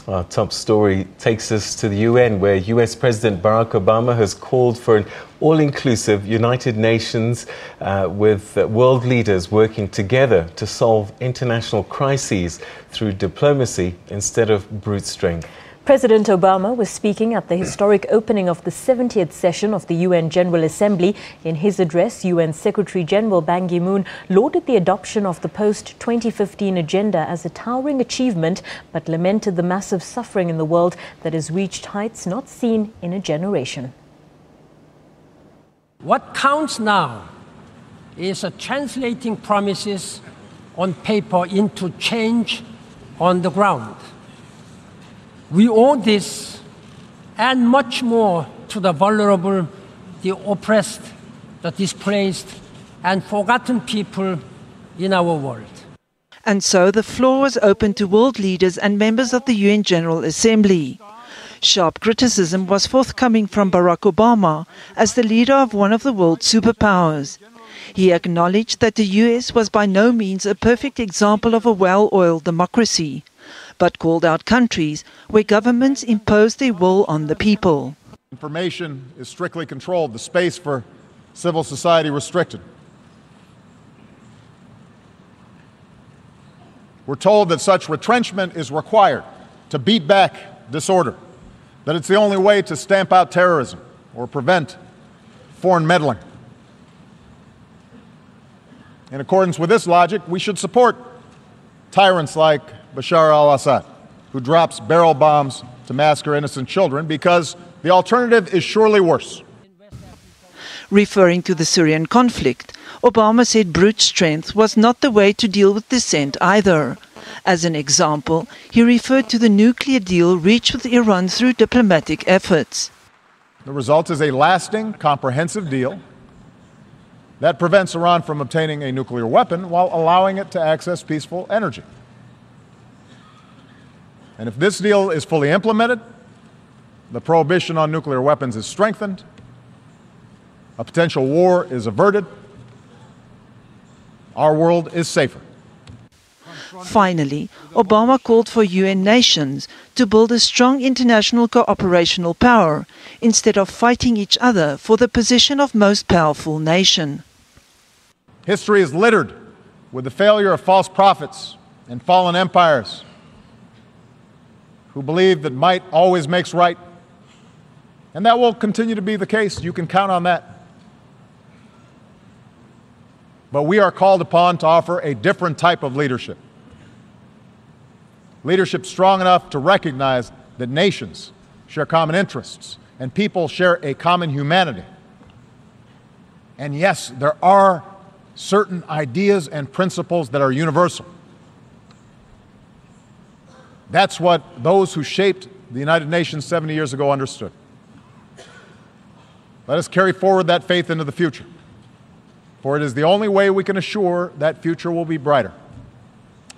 Our top story takes us to the UN, where US President Barack Obama has called for an all-inclusive United Nations with world leaders working together to solve international crises through diplomacy instead of brute strength. President Obama was speaking at the historic opening of the 70th session of the UN General Assembly. In his address, UN Secretary-General Ban Ki-moon lauded the adoption of the post-2015 agenda as a towering achievement, but lamented the massive suffering in the world that has reached heights not seen in a generation. What counts now is translating promises on paper into change on the ground. We owe this and much more to the vulnerable, the oppressed, the displaced, and forgotten people in our world. And so the floor was open to world leaders and members of the UN General Assembly. Sharp criticism was forthcoming from Barack Obama as the leader of one of the world's superpowers. He acknowledged that the US was by no means a perfect example of a well-oiled democracy, but called out countries where governments impose their will on the people. Information is strictly controlled, the space for civil society restricted. We're told that such retrenchment is required to beat back disorder, that it's the only way to stamp out terrorism or prevent foreign meddling. In accordance with this logic, we should support tyrants like Bashar al-Assad, who drops barrel bombs to massacre innocent children, because the alternative is surely worse. Referring to the Syrian conflict, Obama said brute strength was not the way to deal with dissent either. As an example, he referred to the nuclear deal reached with Iran through diplomatic efforts. The result is a lasting, comprehensive deal that prevents Iran from obtaining a nuclear weapon while allowing it to access peaceful energy. And if this deal is fully implemented, the prohibition on nuclear weapons is strengthened, a potential war is averted, our world is safer. Finally, Obama called for UN nations to build a strong international cooperational power instead of fighting each other for the position of most powerful nation. History is littered with the failure of false prophets and fallen empires who believe that might always makes right. And that will continue to be the case. You can count on that. But we are called upon to offer a different type of leadership. Leadership strong enough to recognize that nations share common interests and people share a common humanity. And yes, there are certain ideas and principles that are universal. That's what those who shaped the United Nations 70 years ago understood. Let us carry forward that faith into the future, for it is the only way we can assure that future will be brighter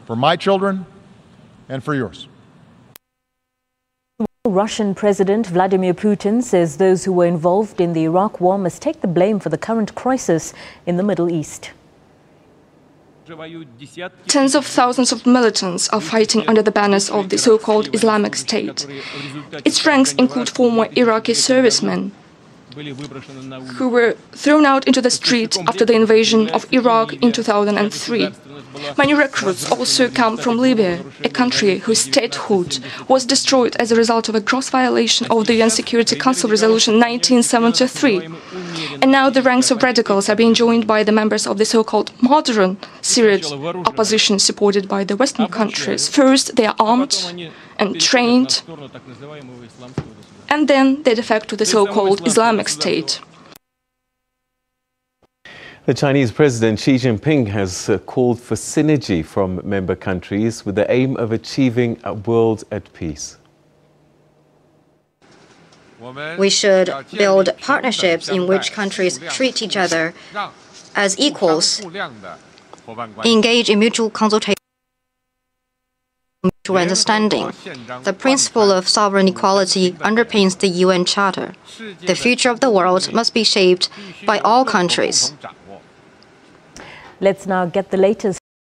for my children and for yours. Russian President Vladimir Putin says those who were involved in the Iraq war must take the blame for the current crisis in the Middle East. Tens of thousands of militants are fighting under the banners of the so-called Islamic State. Its ranks include former Iraqi servicemen who were thrown out into the street after the invasion of Iraq in 2003. Many recruits also come from Libya, a country whose statehood was destroyed as a result of a gross violation of the UN Security Council Resolution 1973. And now the ranks of radicals are being joined by the members of the so-called modern Syrian opposition supported by the Western countries. First, they are armed and trained, and then they defect to the so-called Islamic State. The Chinese President Xi Jinping has called for synergy from member countries with the aim of achieving a world at peace. We should build partnerships in which countries treat each other as equals, engage in mutual consultation, mutual understanding. The principle of sovereign equality underpins the UN Charter. The future of the world must be shaped by all countries. Let's now get the latest